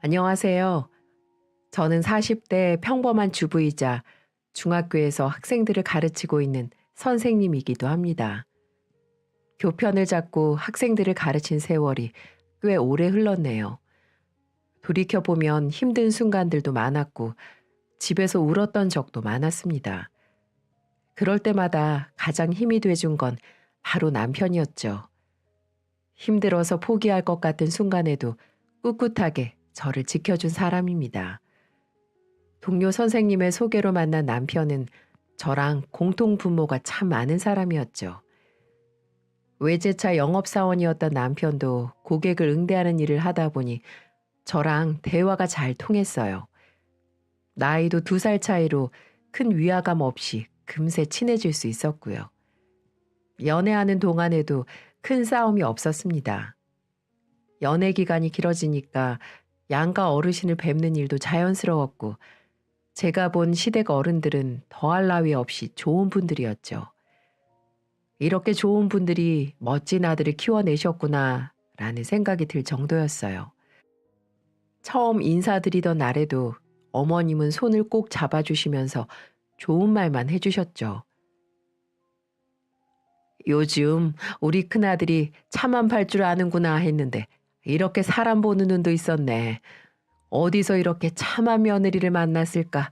안녕하세요. 저는 40대 평범한 주부이자 중학교에서 학생들을 가르치고 있는 선생님이기도 합니다. 교편을 잡고 학생들을 가르친 세월이 꽤 오래 흘렀네요. 돌이켜보면 힘든 순간들도 많았고 집에서 울었던 적도 많았습니다. 그럴 때마다 가장 힘이 돼준 건 바로 남편이었죠. 힘들어서 포기할 것 같은 순간에도 꿋꿋하게 저를 지켜준 사람입니다. 동료 선생님의 소개로 만난 남편은 저랑 공통 분모가 참 많은 사람이었죠. 외제차 영업사원이었던 남편도 고객을 응대하는 일을 하다 보니 저랑 대화가 잘 통했어요. 나이도 2살 차이로 큰 위화감 없이 금세 친해질 수 있었고요. 연애하는 동안에도 큰 싸움이 없었습니다. 연애 기간이 길어지니까 양가 어르신을 뵙는 일도 자연스러웠고 제가 본 시댁 어른들은 더할 나위 없이 좋은 분들이었죠. 이렇게 좋은 분들이 멋진 아들을 키워내셨구나 라는 생각이 들 정도였어요. 처음 인사드리던 날에도 어머님은 손을 꼭 잡아주시면서 좋은 말만 해주셨죠. 요즘 우리 큰아들이 차만 팔 줄 아는구나 했는데 이렇게 사람 보는 눈도 있었네. 어디서 이렇게 참한 며느리를 만났을까?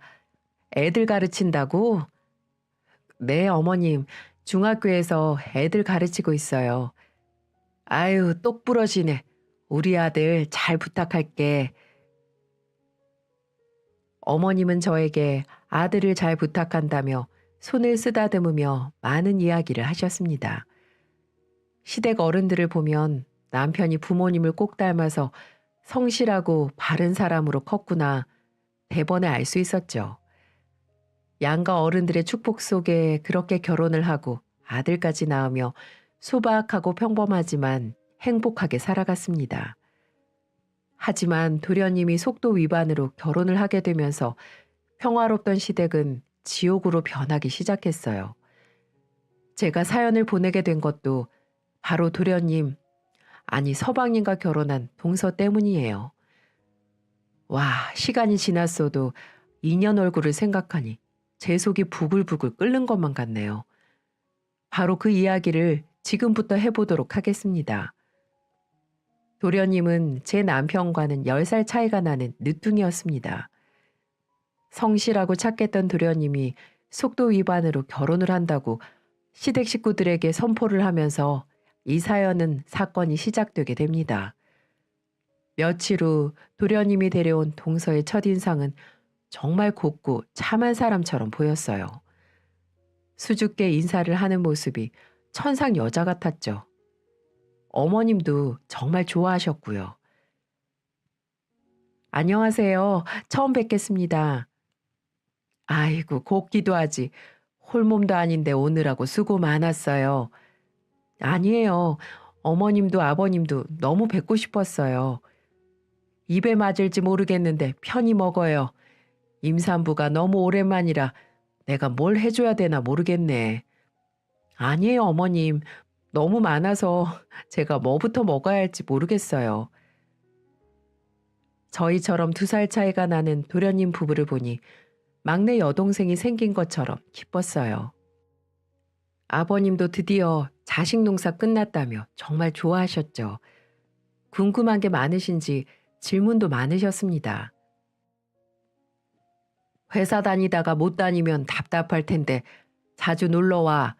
애들 가르친다고? 네, 어머님. 중학교에서 애들 가르치고 있어요. 아유, 똑 부러지네. 우리 아들 잘 부탁할게. 어머님은 저에게 아들을 잘 부탁한다며 손을 쓰다듬으며 많은 이야기를 하셨습니다. 시댁 어른들을 보면 남편이 부모님을 꼭 닮아서 성실하고 바른 사람으로 컸구나 대번에 알 수 있었죠. 양가 어른들의 축복 속에 그렇게 결혼을 하고 아들까지 낳으며 소박하고 평범하지만 행복하게 살아갔습니다. 하지만 도련님이 속도 위반으로 결혼을 하게 되면서 평화롭던 시댁은 지옥으로 변하기 시작했어요. 제가 사연을 보내게 된 것도 바로 도련님, 아니 서방님과 결혼한 동서 때문이에요. 와, 시간이 지났어도 인연 얼굴을 생각하니 제 속이 부글부글 끓는 것만 같네요. 바로 그 이야기를 지금부터 해보도록 하겠습니다. 도련님은 제 남편과는 10살 차이가 나는 늦둥이였습니다. 성실하고 착했던 도련님이 속도 위반으로 결혼을 한다고 시댁 식구들에게 선포를 하면서 이 사연은 사건이 시작되게 됩니다. 며칠 후 도련님이 데려온 동서의 첫인상은 정말 곱고 참한 사람처럼 보였어요. 수줍게 인사를 하는 모습이 천상 여자 같았죠. 어머님도 정말 좋아하셨고요. 안녕하세요. 처음 뵙겠습니다. 아이고, 곱기도 하지. 홀몸도 아닌데 오느라고 수고 많았어요. 아니에요. 어머님도 아버님도 너무 뵙고 싶었어요. 입에 맞을지 모르겠는데 편히 먹어요. 임산부가 너무 오랜만이라 내가 뭘 해줘야 되나 모르겠네. 아니에요, 어머님. 너무 많아서 제가 뭐부터 먹어야 할지 모르겠어요. 저희처럼 2살 차이가 나는 도련님 부부를 보니 막내 여동생이 생긴 것처럼 기뻤어요. 아버님도 드디어 자식 농사 끝났다며 정말 좋아하셨죠. 궁금한 게 많으신지 질문도 많으셨습니다. 회사 다니다가 못 다니면 답답할 텐데 자주 놀러와.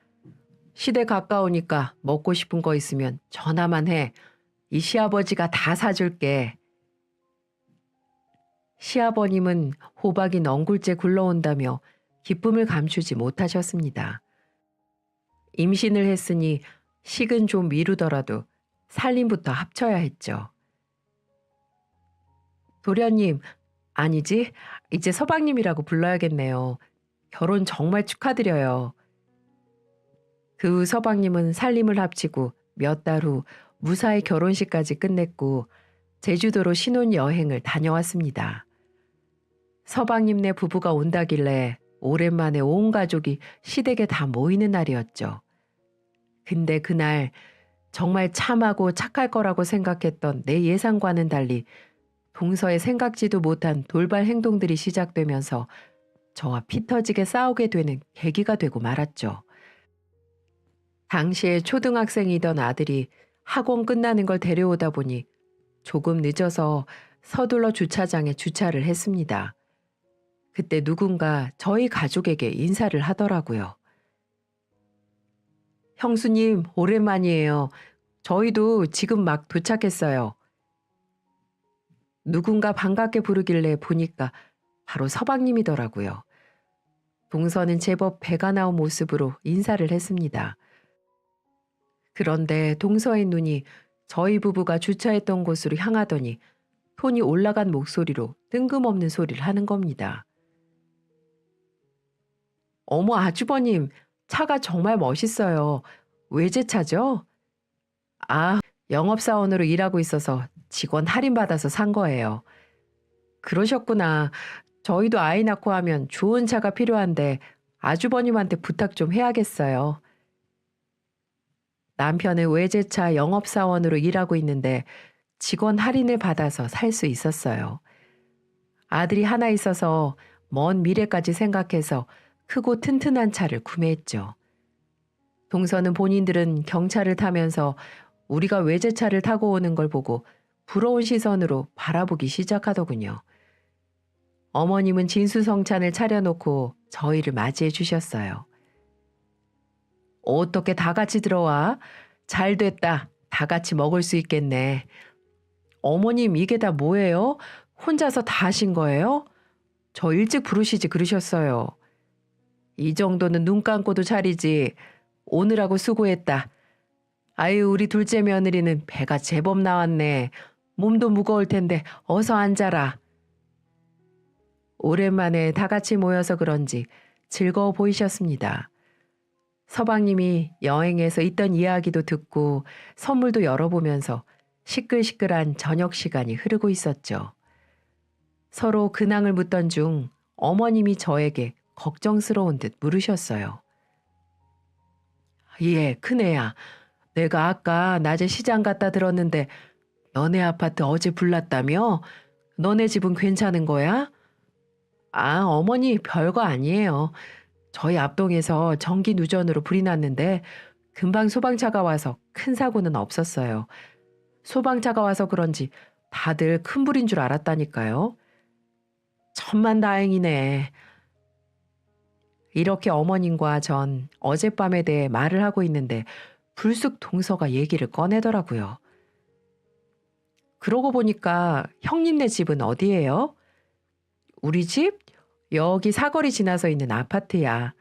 시댁 가까우니까 먹고 싶은 거 있으면 전화만 해. 이 시아버지가 다 사줄게. 시아버님은 호박이 넝굴째 굴러온다며 기쁨을 감추지 못하셨습니다. 임신을 했으니 식은 좀 미루더라도 살림부터 합쳐야 했죠. 도련님, 아니지? 이제 서방님이라고 불러야겠네요. 결혼 정말 축하드려요. 그 후 서방님은 살림을 합치고 몇 달 후 무사히 결혼식까지 끝냈고 제주도로 신혼여행을 다녀왔습니다. 서방님네 부부가 온다길래 오랜만에 온 가족이 시댁에 다 모이는 날이었죠. 근데 그날 정말 참하고 착할 거라고 생각했던 내 예상과는 달리 동서의 생각지도 못한 돌발 행동들이 시작되면서 저와 피 터지게 싸우게 되는 계기가 되고 말았죠. 당시에 초등학생이던 아들이 학원 끝나는 걸 데려오다 보니 조금 늦어서 서둘러 주차장에 주차를 했습니다. 그때 누군가 저희 가족에게 인사를 하더라고요. 형수님, 오랜만이에요. 저희도 지금 막 도착했어요. 누군가 반갑게 부르길래 보니까 바로 서방님이더라고요. 동서는 제법 배가 나온 모습으로 인사를 했습니다. 그런데 동서의 눈이 저희 부부가 주차했던 곳으로 향하더니 톤이 올라간 목소리로 뜬금없는 소리를 하는 겁니다. 어머, 아주버님, 차가 정말 멋있어요. 외제차죠? 아, 영업사원으로 일하고 있어서 직원 할인받아서 산 거예요. 그러셨구나. 저희도 아이 낳고 하면 좋은 차가 필요한데 아주버님한테 부탁 좀 해야겠어요. 남편은 외제차 영업사원으로 일하고 있는데 직원 할인을 받아서 살 수 있었어요. 아들이 하나 있어서 먼 미래까지 생각해서 크고 튼튼한 차를 구매했죠. 동서는 본인들은 경차를 타면서 우리가 외제차를 타고 오는 걸 보고 부러운 시선으로 바라보기 시작하더군요. 어머님은 진수성찬을 차려놓고 저희를 맞이해 주셨어요. 어떻게 다 같이 들어와? 잘 됐다. 다 같이 먹을 수 있겠네. 어머님, 이게 다 뭐예요? 혼자서 다 하신 거예요? 저 일찍 부르시지 그러셨어요. 이 정도는 눈 감고도 차리지. 오느라고 수고했다. 아유, 우리 둘째 며느리는 배가 제법 나왔네. 몸도 무거울 텐데 어서 앉아라. 오랜만에 다 같이 모여서 그런지 즐거워 보이셨습니다. 서방님이 여행에서 있던 이야기도 듣고 선물도 열어보면서 시끌시끌한 저녁 시간이 흐르고 있었죠. 서로 근황을 묻던 중 어머님이 저에게 걱정스러운 듯 물으셨어요. 예, 큰애야. 내가 아까 낮에 시장 갔다 들었는데 너네 아파트 어제 불났다며? 너네 집은 괜찮은 거야? 아, 어머니 별거 아니에요. 저희 앞동에서 전기 누전으로 불이 났는데 금방 소방차가 와서 큰 사고는 없었어요. 소방차가 와서 그런지 다들 큰 불인 줄 알았다니까요. 천만다행이네. 이렇게 어머님과 전 어젯밤에 대해 말을 하고 있는데 불쑥 동서가 얘기를 꺼내더라고요. 그러고 보니까 형님네 집은 어디예요? 우리 집? 여기 사거리 지나서 있는 아파트야.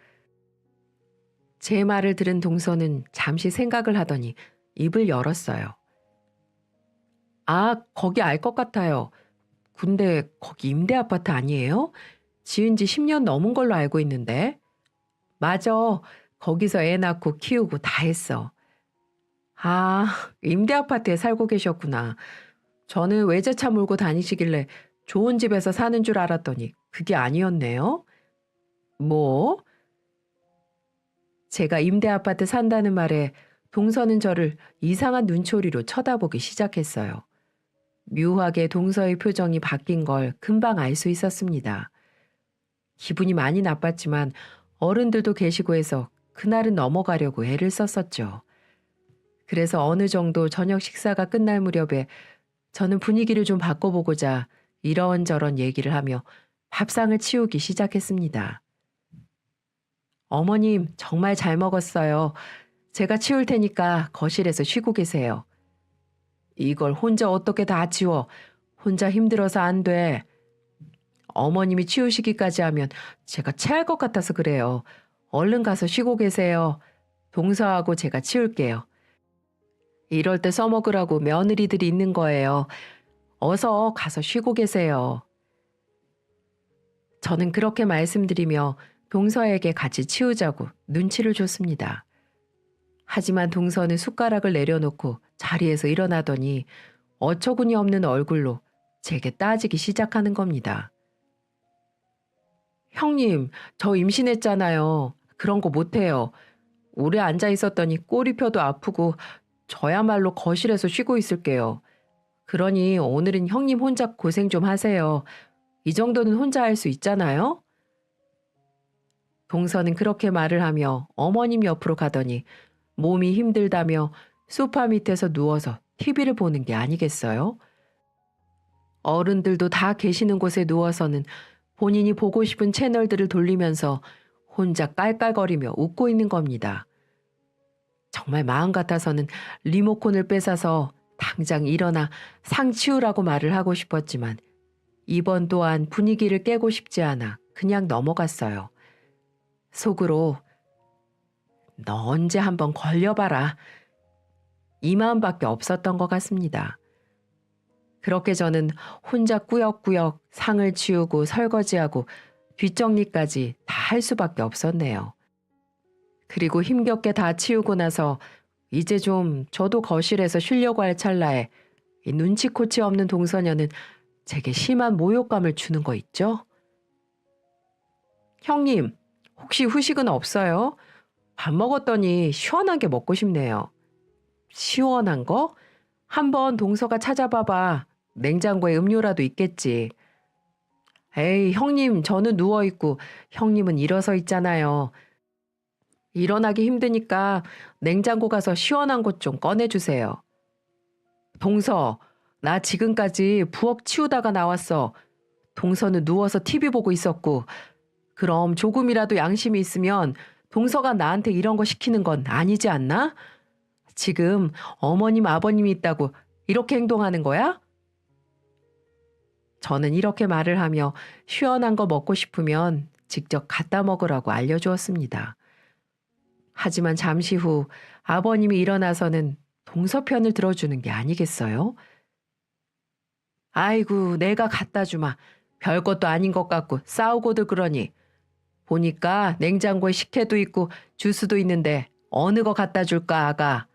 제 말을 들은 동서는 잠시 생각을 하더니 입을 열었어요. 아, 거기 알 것 같아요. 근데 거기 임대 아파트 아니에요? 지은 지 10년 넘은 걸로 알고 있는데. 맞아. 거기서 애 낳고 키우고 다 했어. 아, 임대 아파트에 살고 계셨구나. 저는 외제차 몰고 다니시길래 좋은 집에서 사는 줄 알았더니 그게 아니었네요. 뭐? 제가 임대 아파트 산다는 말에 동서는 저를 이상한 눈초리로 쳐다보기 시작했어요. 묘하게 동서의 표정이 바뀐 걸 금방 알 수 있었습니다. 기분이 많이 나빴지만 어른들도 계시고 해서 그날은 넘어가려고 애를 썼었죠. 그래서 어느 정도 저녁 식사가 끝날 무렵에 저는 분위기를 좀 바꿔보고자 이런저런 얘기를 하며 밥상을 치우기 시작했습니다. 어머님, 정말 잘 먹었어요. 제가 치울 테니까 거실에서 쉬고 계세요. 이걸 혼자 어떻게 다 치워? 혼자 힘들어서 안 돼. 어머님이 치우시기까지 하면 제가 체할 것 같아서 그래요. 얼른 가서 쉬고 계세요. 동서하고 제가 치울게요. 이럴 때 써먹으라고 며느리들이 있는 거예요. 어서 가서 쉬고 계세요. 저는 그렇게 말씀드리며 동서에게 같이 치우자고 눈치를 줬습니다. 하지만 동서는 숟가락을 내려놓고 자리에서 일어나더니 어처구니 없는 얼굴로 제게 따지기 시작하는 겁니다. 형님, 저 임신했잖아요. 그런 거 못해요. 오래 앉아 있었더니 꼬리뼈도 아프고 저야말로 거실에서 쉬고 있을게요. 그러니 오늘은 형님 혼자 고생 좀 하세요. 이 정도는 혼자 할 수 있잖아요? 동서는 그렇게 말을 하며 어머님 옆으로 가더니 몸이 힘들다며 소파 밑에서 누워서 TV를 보는 게 아니겠어요? 어른들도 다 계시는 곳에 누워서는 본인이 보고 싶은 채널들을 돌리면서 혼자 깔깔거리며 웃고 있는 겁니다. 정말 마음 같아서는 리모컨을 뺏어서 당장 일어나 상 치우라고 말을 하고 싶었지만 이번 또한 분위기를 깨고 싶지 않아 그냥 넘어갔어요. 속으로 너 언제 한번 걸려봐라. 이 마음밖에 없었던 것 같습니다. 그렇게 저는 혼자 꾸역꾸역 상을 치우고 설거지하고 뒷정리까지 다 할 수밖에 없었네요. 그리고 힘겹게 다 치우고 나서 이제 좀 저도 거실에서 쉬려고 할 찰나에 이 눈치코치 없는 동서녀는 제게 심한 모욕감을 주는 거 있죠? 형님, 혹시 후식은 없어요? 밥 먹었더니 시원한 게 먹고 싶네요. 시원한 거? 한번 동서가 찾아봐봐. 냉장고에 음료라도 있겠지. 에이, 형님, 저는 누워있고 형님은 일어서 있잖아요. 일어나기 힘드니까 냉장고 가서 시원한 것 좀 꺼내주세요. 동서, 나 지금까지 부엌 치우다가 나왔어. 동서는 누워서 TV 보고 있었고, 그럼 조금이라도 양심이 있으면 동서가 나한테 이런 거 시키는 건 아니지 않나? 지금 어머님, 아버님이 있다고 이렇게 행동하는 거야? 저는 이렇게 말을 하며 시원한 거 먹고 싶으면 직접 갖다 먹으라고 알려주었습니다. 하지만 잠시 후 아버님이 일어나서는 동서 편을 들어주는 게 아니겠어요? 아이고, 내가 갖다 주마. 별것도 아닌 것 같고 싸우고들 그러니. 보니까 냉장고에 식혜도 있고 주스도 있는데 어느 거 갖다 줄까, 아가?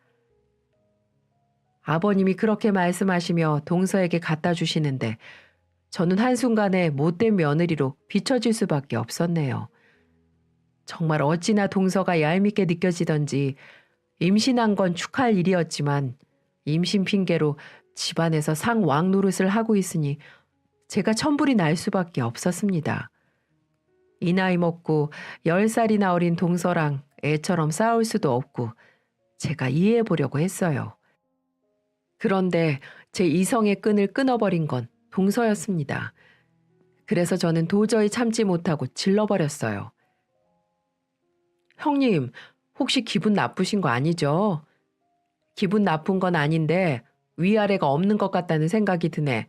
아버님이 그렇게 말씀하시며 동서에게 갖다 주시는데 저는 한순간에 못된 며느리로 비춰질 수밖에 없었네요. 정말 어찌나 동서가 얄밉게 느껴지던지 임신한 건 축하할 일이었지만 임신 핑계로 집안에서 상왕 노릇을 하고 있으니 제가 천불이 날 수밖에 없었습니다. 이 나이 먹고 10살이나 어린 동서랑 애처럼 싸울 수도 없고 제가 이해해 보려고 했어요. 그런데 제 이성의 끈을 끊어버린 건 동서였습니다. 그래서 저는 도저히 참지 못하고 질러버렸어요. 형님, 혹시 기분 나쁘신 거 아니죠? 기분 나쁜 건 아닌데 위아래가 없는 것 같다는 생각이 드네.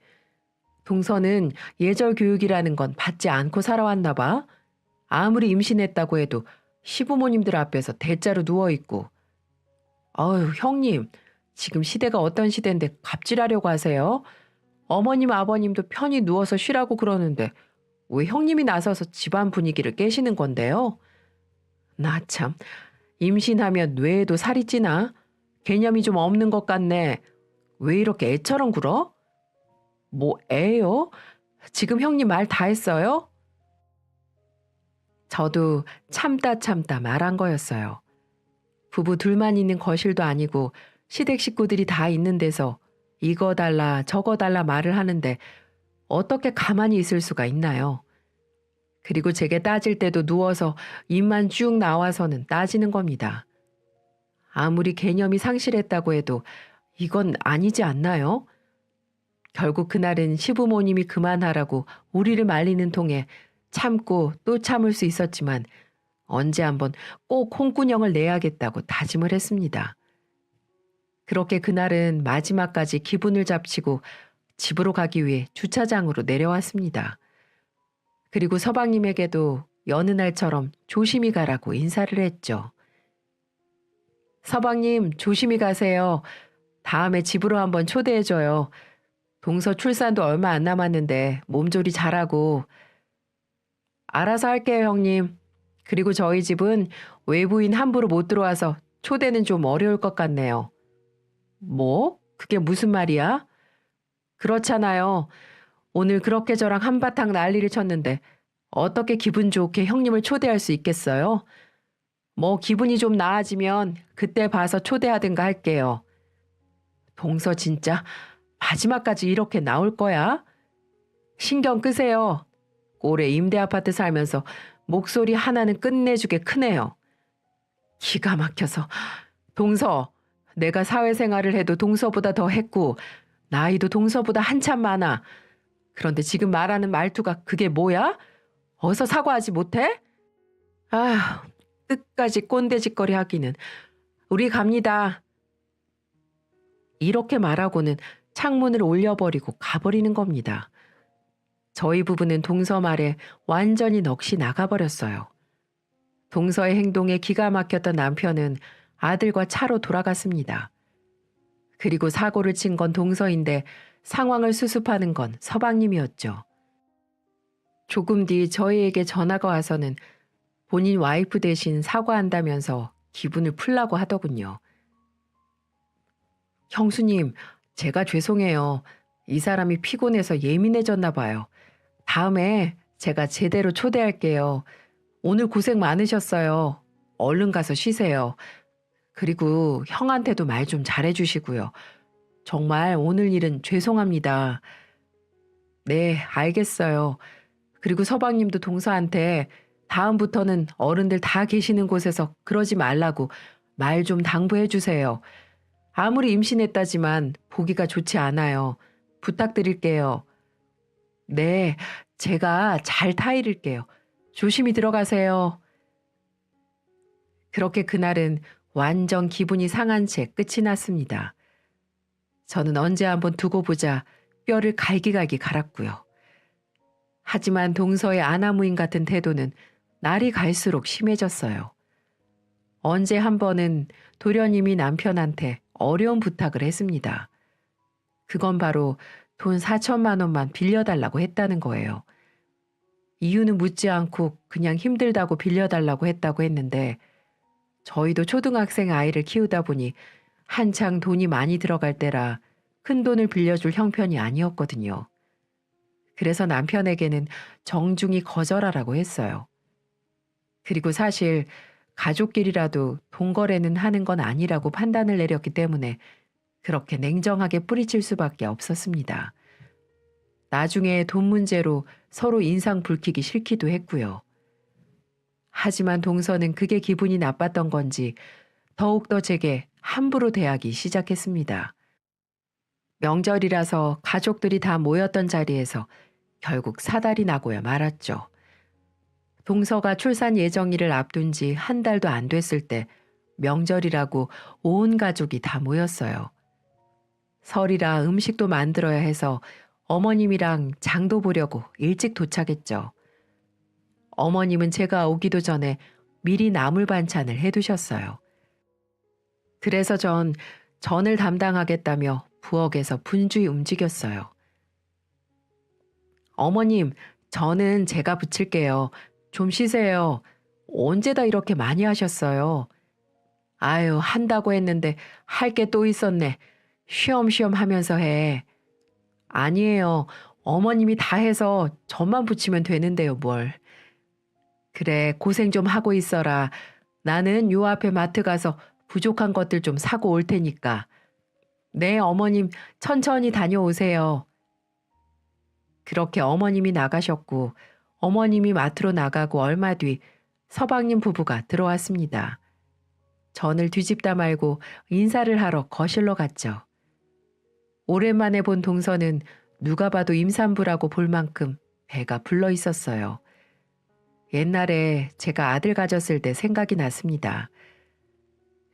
동서는 예절 교육이라는 건 받지 않고 살아왔나 봐. 아무리 임신했다고 해도 시부모님들 앞에서 대자로 누워있고. 어휴, 형님, 지금 시대가 어떤 시대인데 갑질하려고 하세요? 어머님, 아버님도 편히 누워서 쉬라고 그러는데 왜 형님이 나서서 집안 분위기를 깨시는 건데요? 나 참, 임신하면 뇌에도 살이 찌나? 개념이 좀 없는 것 같네. 왜 이렇게 애처럼 굴어? 뭐 애요? 지금 형님 말 다 했어요? 저도 참다 참다 말한 거였어요. 부부 둘만 있는 거실도 아니고 시댁 식구들이 다 있는 데서 이거 달라 저거 달라 말을 하는데 어떻게 가만히 있을 수가 있나요? 그리고 제게 따질 때도 누워서 입만 쭉 나와서는 따지는 겁니다. 아무리 개념이 상실했다고 해도 이건 아니지 않나요? 결국 그날은 시부모님이 그만하라고 우리를 말리는 통에 참고 또 참을 수 있었지만 언제 한번 꼭 홍군형을 내야겠다고 다짐을 했습니다. 그렇게 그날은 마지막까지 기분을 잡치고 집으로 가기 위해 주차장으로 내려왔습니다. 그리고 서방님에게도 여느 날처럼 조심히 가라고 인사를 했죠. 서방님, 조심히 가세요. 다음에 집으로 한번 초대해줘요. 동서 출산도 얼마 안 남았는데 몸조리 잘하고. 알아서 할게요, 형님. 그리고 저희 집은 외부인 함부로 못 들어와서 초대는 좀 어려울 것 같네요. 뭐? 그게 무슨 말이야? 그렇잖아요. 오늘 그렇게 저랑 한바탕 난리를 쳤는데 어떻게 기분 좋게 형님을 초대할 수 있겠어요? 뭐 기분이 좀 나아지면 그때 봐서 초대하든가 할게요. 동서 진짜 마지막까지 이렇게 나올 거야? 신경 끄세요. 올해 임대 아파트 살면서 목소리 하나는 끝내주게 크네요. 기가 막혀서. 동서, 내가 사회생활을 해도 동서보다 더 했고 나이도 동서보다 한참 많아. 그런데 지금 말하는 말투가 그게 뭐야? 어서 사과하지 못해? 아, 끝까지 꼰대짓거리 하기는. 우리 갑니다. 이렇게 말하고는 창문을 올려버리고 가버리는 겁니다. 저희 부부는 동서 말에 완전히 넋이 나가버렸어요. 동서의 행동에 기가 막혔던 남편은 아들과 차로 돌아갔습니다. 그리고 사고를 친 건 동서인데 상황을 수습하는 건 서방님이었죠. 조금 뒤 저희에게 전화가 와서는 본인 와이프 대신 사과한다면서 기분을 풀라고 하더군요. 형수님, 제가 죄송해요. 이 사람이 피곤해서 예민해졌나 봐요. 다음에 제가 제대로 초대할게요. 오늘 고생 많으셨어요. 얼른 가서 쉬세요. 그리고 형한테도 말 좀 잘해주시고요. 정말 오늘 일은 죄송합니다. 네, 알겠어요. 그리고 서방님도 동서한테 다음부터는 어른들 다 계시는 곳에서 그러지 말라고 말 좀 당부해 주세요. 아무리 임신했다지만 보기가 좋지 않아요. 부탁드릴게요. 네, 제가 잘 타이를게요. 조심히 들어가세요. 그렇게 그날은 완전 기분이 상한 채 끝이 났습니다. 저는 언제 한번 두고 보자 뼈를 갈기갈기 갈았고요. 하지만 동서의 아나무인 같은 태도는 날이 갈수록 심해졌어요. 언제 한 번은 도련님이 남편한테 어려운 부탁을 했습니다. 그건 바로 돈 4천만 원만 빌려달라고 했다는 거예요. 이유는 묻지 않고 그냥 힘들다고 빌려달라고 했다고 했는데 저희도 초등학생 아이를 키우다 보니 한창 돈이 많이 들어갈 때라 큰 돈을 빌려줄 형편이 아니었거든요. 그래서 남편에게는 정중히 거절하라고 했어요. 그리고 사실 가족끼리라도 돈 거래는 하는 건 아니라고 판단을 내렸기 때문에 그렇게 냉정하게 뿌리칠 수밖에 없었습니다. 나중에 돈 문제로 서로 인상 붉히기 싫기도 했고요. 하지만 동서는 그게 기분이 나빴던 건지 더욱더 제게 함부로 대하기 시작했습니다. 명절이라서 가족들이 다 모였던 자리에서 결국 사달이 나고야 말았죠. 동서가 출산 예정일을 앞둔 지 한 달도 안 됐을 때 명절이라고 온 가족이 다 모였어요. 설이라 음식도 만들어야 해서 어머님이랑 장도 보려고 일찍 도착했죠. 어머님은 제가 오기도 전에 미리 나물 반찬을 해두셨어요. 그래서 전 전을 담당하겠다며 부엌에서 분주히 움직였어요. 어머님, 저는 제가 부칠게요. 좀 쉬세요. 언제 다 이렇게 많이 하셨어요? 아유, 한다고 했는데 할 게 또 있었네. 쉬엄쉬엄 하면서 해. 아니에요. 어머님이 다 해서 저만 부치면 되는데요, 뭘. 그래, 고생 좀 하고 있어라. 나는 요 앞에 마트 가서 부족한 것들 좀 사고 올 테니까. 네, 어머님, 천천히 다녀오세요. 그렇게 어머님이 나가셨고, 어머님이 마트로 나가고 얼마 뒤 서방님 부부가 들어왔습니다. 전을 뒤집다 말고 인사를 하러 거실로 갔죠. 오랜만에 본 동서는 누가 봐도 임산부라고 볼 만큼 배가 불러 있었어요. 옛날에 제가 아들 가졌을 때 생각이 났습니다.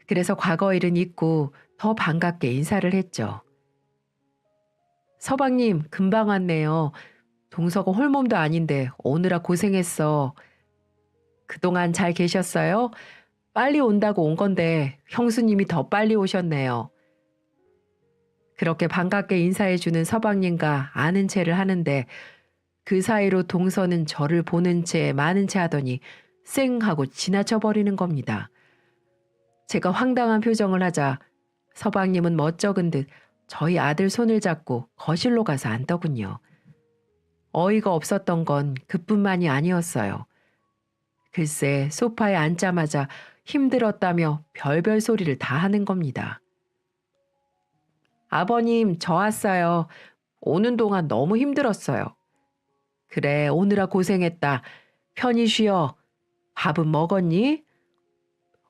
그래서 과거 일은 잊고 더 반갑게 인사를 했죠. 서방님, 금방 왔네요. 동서가 홀몸도 아닌데 오느라 고생했어. 그동안 잘 계셨어요? 빨리 온다고 온 건데 형수님이 더 빨리 오셨네요. 그렇게 반갑게 인사해주는 서방님과 아는 체를 하는데 그 사이로 동서는 저를 보는 채 마는 채 하더니 쌩 하고 지나쳐 버리는 겁니다. 제가 황당한 표정을 하자 서방님은 멋쩍은 듯 저희 아들 손을 잡고 거실로 가서 앉더군요. 어이가 없었던 건 그뿐만이 아니었어요. 글쎄 소파에 앉자마자 힘들었다며 별별 소리를 다 하는 겁니다. 아버님, 저 왔어요. 오는 동안 너무 힘들었어요. 그래, 오느라 고생했다. 편히 쉬어. 밥은 먹었니?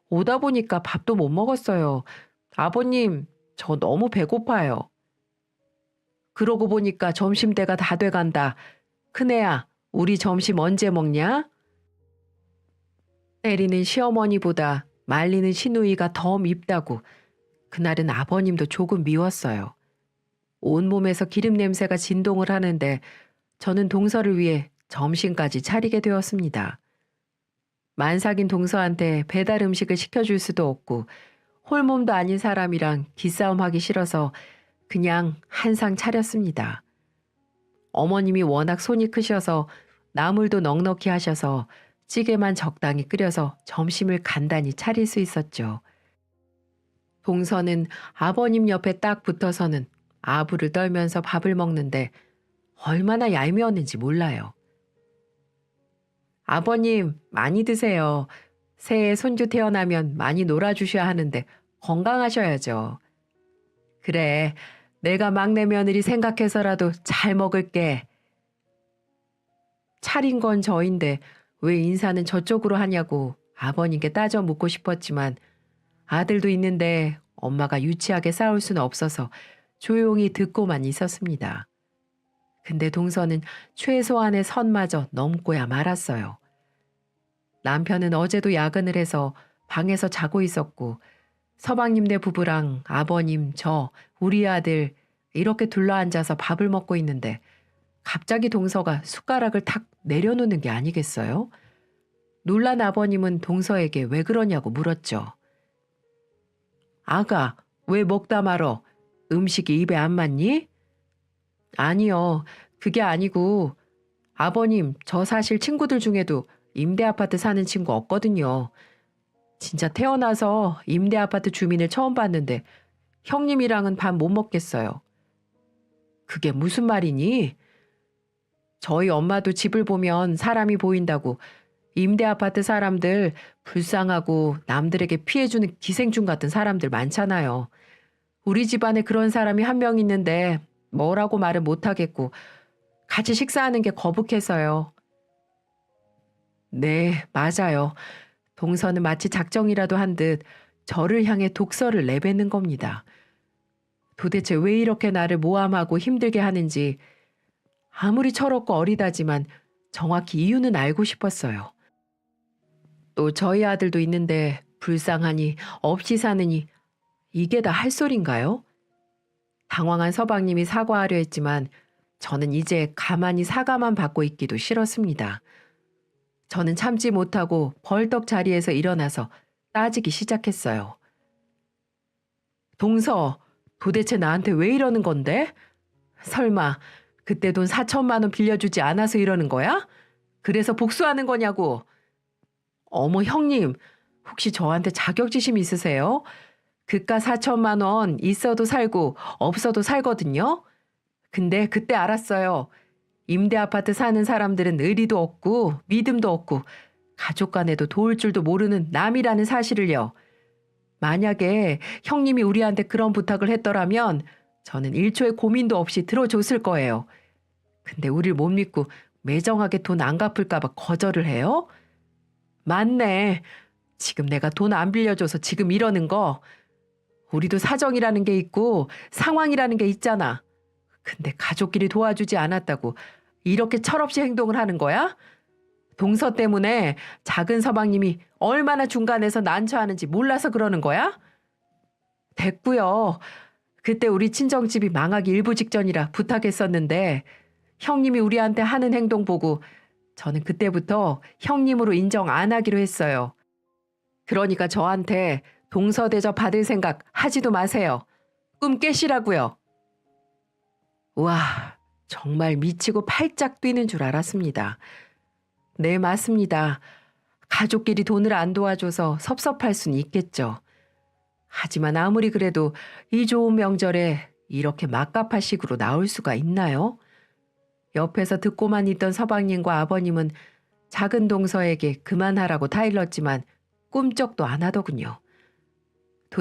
오다 보니까 밥도 못 먹었어요. 아버님, 저 너무 배고파요. 그러고 보니까 점심때가 다 돼간다. 큰애야, 우리 점심 언제 먹냐? 때리는 시어머니보다 말리는 시누이가 더 밉다고. 그날은 아버님도 조금 미웠어요. 온몸에서 기름 냄새가 진동을 하는데 저는 동서를 위해 점심까지 차리게 되었습니다. 만삭인 동서한테 배달 음식을 시켜줄 수도 없고 홀몸도 아닌 사람이랑 기싸움하기 싫어서 그냥 한 상 차렸습니다. 어머님이 워낙 손이 크셔서 나물도 넉넉히 하셔서 찌개만 적당히 끓여서 점심을 간단히 차릴 수 있었죠. 동서는 아버님 옆에 딱 붙어서는 아부를 떨면서 밥을 먹는데 얼마나 얄미웠는지 몰라요. 아버님, 많이 드세요. 새해 손주 태어나면 많이 놀아주셔야 하는데 건강하셔야죠. 그래, 내가 막내 며느리 생각해서라도 잘 먹을게. 차린 건 저인데 왜 인사는 저쪽으로 하냐고 아버님께 따져 묻고 싶었지만 아들도 있는데 엄마가 유치하게 싸울 수는 없어서 조용히 듣고만 있었습니다. 근데 동서는 최소한의 선마저 넘고야 말았어요. 남편은 어제도 야근을 해서 방에서 자고 있었고 서방님네 부부랑 아버님, 저, 우리 아들 이렇게 둘러앉아서 밥을 먹고 있는데 갑자기 동서가 숟가락을 탁 내려놓는 게 아니겠어요? 놀란 아버님은 동서에게 왜 그러냐고 물었죠. 아가, 왜 먹다 말어? 음식이 입에 안 맞니? 아니요, 그게 아니고 아버님, 저 사실 친구들 중에도 임대 아파트 사는 친구 없거든요. 진짜 태어나서 임대 아파트 주민을 처음 봤는데 형님이랑은 밥 못 먹겠어요. 그게 무슨 말이니? 저희 엄마도 집을 보면 사람이 보인다고 임대 아파트 사람들 불쌍하고 남들에게 피해주는 기생충 같은 사람들 많잖아요. 우리 집안에 그런 사람이 한 명 있는데 뭐라고 말을 못하겠고 같이 식사하는 게 거북해서요. 네, 맞아요. 동서는 마치 작정이라도 한 듯 저를 향해 독서를 내뱉는 겁니다. 도대체 왜 이렇게 나를 모함하고 힘들게 하는지 아무리 철없고 어리다지만 정확히 이유는 알고 싶었어요. 또 저희 아들도 있는데 불쌍하니 없이 사느니 이게 다 할 소린가요? 당황한 서방님이 사과하려 했지만 저는 이제 가만히 사과만 받고 있기도 싫었습니다. 저는 참지 못하고 벌떡 자리에서 일어나서 따지기 시작했어요. 동서, 도대체 나한테 왜 이러는 건데? 설마 그때 돈 4천만 원 빌려주지 않아서 이러는 거야? 그래서 복수하는 거냐고. 어머 형님, 혹시 저한테 자격지심 있으세요? 그깟 4천만 원 있어도 살고 없어도 살거든요. 근데 그때 알았어요. 임대 아파트 사는 사람들은 의리도 없고 믿음도 없고 가족 간에도 도울 줄도 모르는 남이라는 사실을요. 만약에 형님이 우리한테 그런 부탁을 했더라면 저는 1초의 고민도 없이 들어줬을 거예요. 근데 우릴 못 믿고 매정하게 돈 안 갚을까 봐 거절을 해요? 맞네. 지금 내가 돈 안 빌려줘서 지금 이러는 거. 우리도 사정이라는 게 있고 상황이라는 게 있잖아. 근데 가족끼리 도와주지 않았다고 이렇게 철없이 행동을 하는 거야? 동서 때문에 작은 서방님이 얼마나 중간에서 난처하는지 몰라서 그러는 거야? 됐고요. 그때 우리 친정집이 망하기 일부 직전이라 부탁했었는데 형님이 우리한테 하는 행동 보고 저는 그때부터 형님으로 인정 안 하기로 했어요. 그러니까 저한테 동서 대접 받을 생각 하지도 마세요. 꿈 깨시라고요. 와, 정말 미치고 팔짝 뛰는 줄 알았습니다. 네, 맞습니다. 가족끼리 돈을 안 도와줘서 섭섭할 순 있겠죠. 하지만 아무리 그래도 이 좋은 명절에 이렇게 막가파식으로 나올 수가 있나요? 옆에서 듣고만 있던 서방님과 아버님은 작은 동서에게 그만하라고 타일렀지만 꿈쩍도 안 하더군요.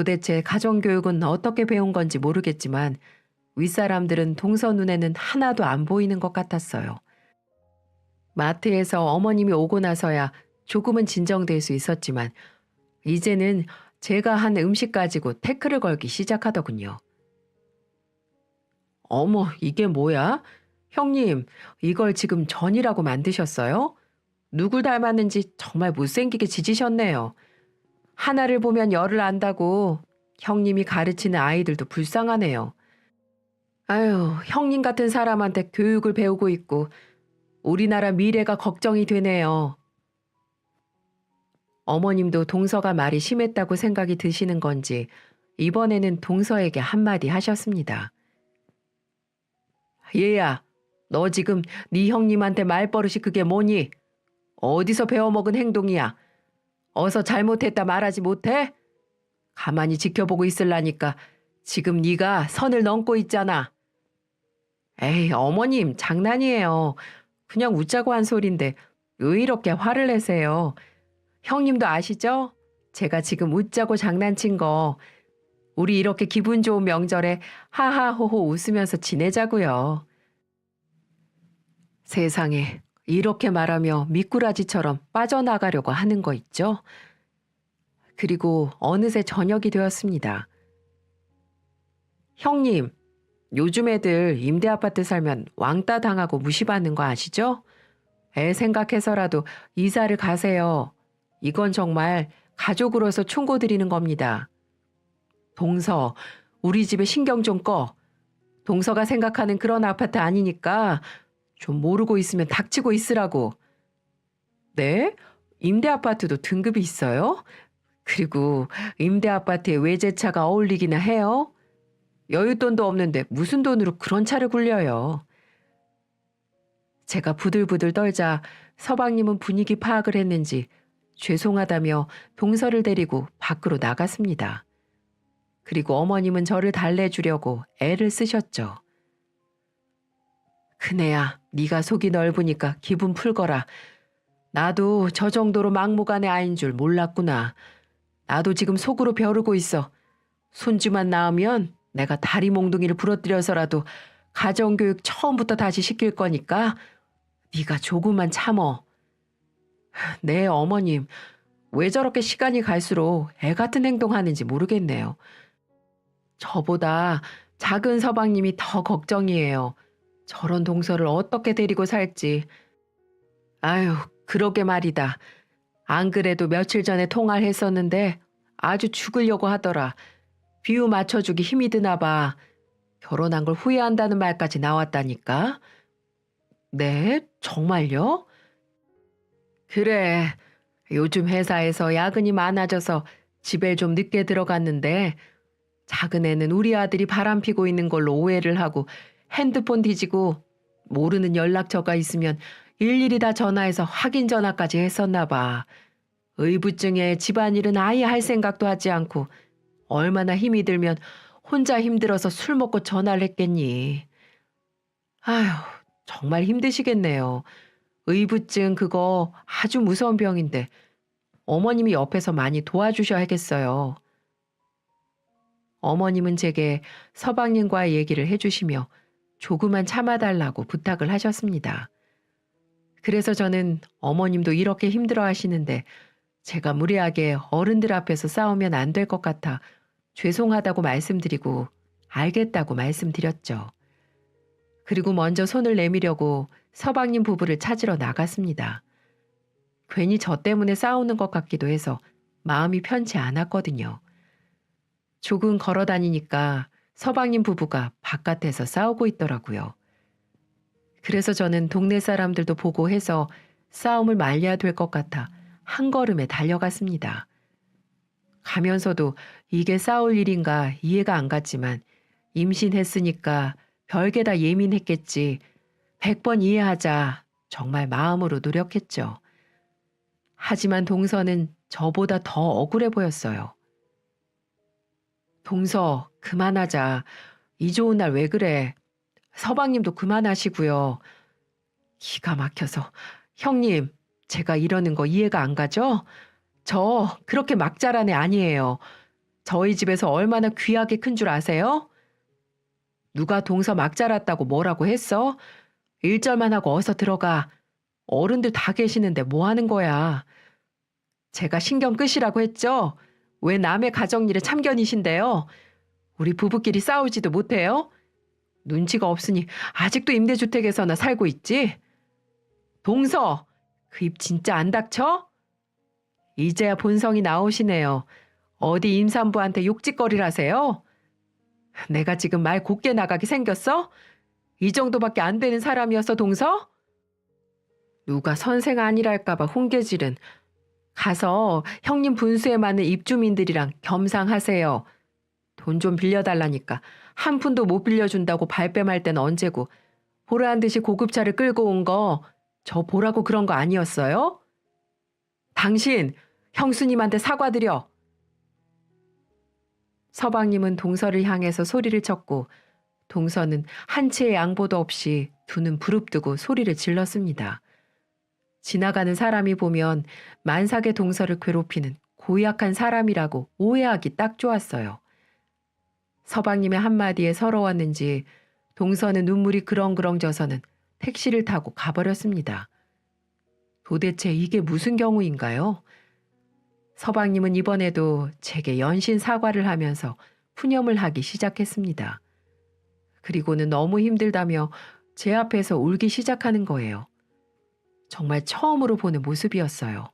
도대체 가정교육은 어떻게 배운 건지 모르겠지만 윗사람들은 동서 눈에는 하나도 안 보이는 것 같았어요. 마트에서 어머님이 오고 나서야 조금은 진정될 수 있었지만 이제는 제가 한 음식 가지고 태클을 걸기 시작하더군요. 어머, 이게 뭐야? 형님, 이걸 지금 전이라고 만드셨어요? 누굴 닮았는지 정말 못생기게 지지셨네요. 하나를 보면 열을 안다고 형님이 가르치는 아이들도 불쌍하네요. 아유, 형님 같은 사람한테 교육을 배우고 있고 우리나라 미래가 걱정이 되네요. 어머님도 동서가 말이 심했다고 생각이 드시는 건지 이번에는 동서에게 한마디 하셨습니다. 얘야, 너 지금 네 형님한테 말버릇이 그게 뭐니? 어디서 배워먹은 행동이야? 어서 잘못했다 말하지 못해? 가만히 지켜보고 있을라니까 지금 네가 선을 넘고 있잖아. 에이, 어머님, 장난이에요. 그냥 웃자고 한 소린데 왜 이렇게 화를 내세요? 형님도 아시죠? 제가 지금 웃자고 장난친 거. 우리 이렇게 기분 좋은 명절에 하하호호 웃으면서 지내자고요. 세상에, 이렇게 말하며 미꾸라지처럼 빠져나가려고 하는 거 있죠? 그리고 어느새 저녁이 되었습니다. 형님, 요즘 애들 임대 아파트 살면 왕따 당하고 무시받는 거 아시죠? 애 생각해서라도 이사를 가세요. 이건 정말 가족으로서 충고드리는 겁니다. 동서, 우리 집에 신경 좀 꺼. 동서가 생각하는 그런 아파트 아니니까 좀 모르고 있으면 닥치고 있으라고. 네? 임대 아파트도 등급이 있어요? 그리고 임대 아파트에 외제차가 어울리기나 해요? 여윳돈도 없는데 무슨 돈으로 그런 차를 굴려요? 제가 부들부들 떨자 서방님은 분위기 파악을 했는지 죄송하다며 동서를 데리고 밖으로 나갔습니다. 그리고 어머님은 저를 달래주려고 애를 쓰셨죠. 큰애야, 네가 속이 넓으니까 기분 풀거라. 나도 저 정도로 막무가내 아인 줄 몰랐구나. 나도 지금 속으로 벼르고 있어. 손주만 낳으면 내가 다리 몽둥이를 부러뜨려서라도 가정교육 처음부터 다시 시킬 거니까 네가 조금만 참어. 네, 어머님. 왜 저렇게 시간이 갈수록 애 같은 행동하는지 모르겠네요. 저보다 작은 서방님이 더 걱정이에요. 저런 동서를 어떻게 데리고 살지. 아유, 그러게 말이다. 안 그래도 며칠 전에 통화를 했었는데 아주 죽으려고 하더라. 비유 맞춰주기 힘이 드나 봐. 결혼한 걸 후회한다는 말까지 나왔다니까. 네, 정말요? 그래. 요즘 회사에서 야근이 많아져서 집에 좀 늦게 들어갔는데 작은 애는 우리 아들이 바람피고 있는 걸로 오해를 하고 핸드폰 뒤지고 모르는 연락처가 있으면 일일이 다 전화해서 확인 전화까지 했었나 봐. 의부증에 집안일은 아예 할 생각도 하지 않고 얼마나 힘이 들면 혼자 힘들어서 술 먹고 전화를 했겠니. 아휴, 정말 힘드시겠네요. 의부증 그거 아주 무서운 병인데 어머님이 옆에서 많이 도와주셔야겠어요. 어머님은 제게 서방님과의 얘기를 해주시며 조금만 참아달라고 부탁을 하셨습니다. 그래서 저는 어머님도 이렇게 힘들어 하시는데 제가 무례하게 어른들 앞에서 싸우면 안 될 것 같아 죄송하다고 말씀드리고 알겠다고 말씀드렸죠. 그리고 먼저 손을 내미려고 서방님 부부를 찾으러 나갔습니다. 괜히 저 때문에 싸우는 것 같기도 해서 마음이 편치 않았거든요. 조금 걸어 다니니까 서방님 부부가 바깥에서 싸우고 있더라고요. 그래서 저는 동네 사람들도 보고 해서 싸움을 말려야 될 것 같아 한 걸음에 달려갔습니다. 가면서도 이게 싸울 일인가 이해가 안 갔지만 임신했으니까 별게 다 예민했겠지. 100번 이해하자 정말 마음으로 노력했죠. 하지만 동서는 저보다 더 억울해 보였어요. 동서, 그만하자. 이 좋은 날 왜 그래? 서방님도 그만하시고요. 기가 막혀서. 형님, 제가 이러는 거 이해가 안 가죠? 저 그렇게 막 자란 애 아니에요. 저희 집에서 얼마나 귀하게 큰 줄 아세요? 누가 동서 막 자랐다고 뭐라고 했어? 1절만 하고 어서 들어가. 어른들 다 계시는데 뭐 하는 거야? 제가 신경 끄시라고 했죠? 왜 남의 가정일에 참견이신데요? 우리 부부끼리 싸우지도 못해요? 눈치가 없으니 아직도 임대주택에서나 살고 있지? 동서, 그 입 진짜 안 닥쳐? 이제야 본성이 나오시네요. 어디 임산부한테 욕짓거리를 하세요? 내가 지금 말 곱게 나가게 생겼어? 이 정도밖에 안 되는 사람이었어, 동서? 누가 선생 아니랄까봐 훈계질은. 가서 형님 분수에 많은 입주민들이랑 겸상하세요. 돈 좀 빌려달라니까 한 푼도 못 빌려준다고 발뺌할 땐 언제고, 보라한 듯이 고급차를 끌고 온 거 저 보라고 그런 거 아니었어요? 당신 형수님한테 사과드려. 서방님은 동서를 향해서 소리를 쳤고 동서는 한 채의 양보도 없이 두 눈 부릅뜨고 소리를 질렀습니다. 지나가는 사람이 보면 만삭의 동서를 괴롭히는 고약한 사람이라고 오해하기 딱 좋았어요. 서방님의 한마디에 서러웠는지 동서는 눈물이 그렁그렁 져서는 택시를 타고 가버렸습니다. 도대체 이게 무슨 경우인가요? 서방님은 이번에도 제게 연신 사과를 하면서 푸념을 하기 시작했습니다. 그리고는 너무 힘들다며 제 앞에서 울기 시작하는 거예요. 정말 처음으로 보는 모습이었어요.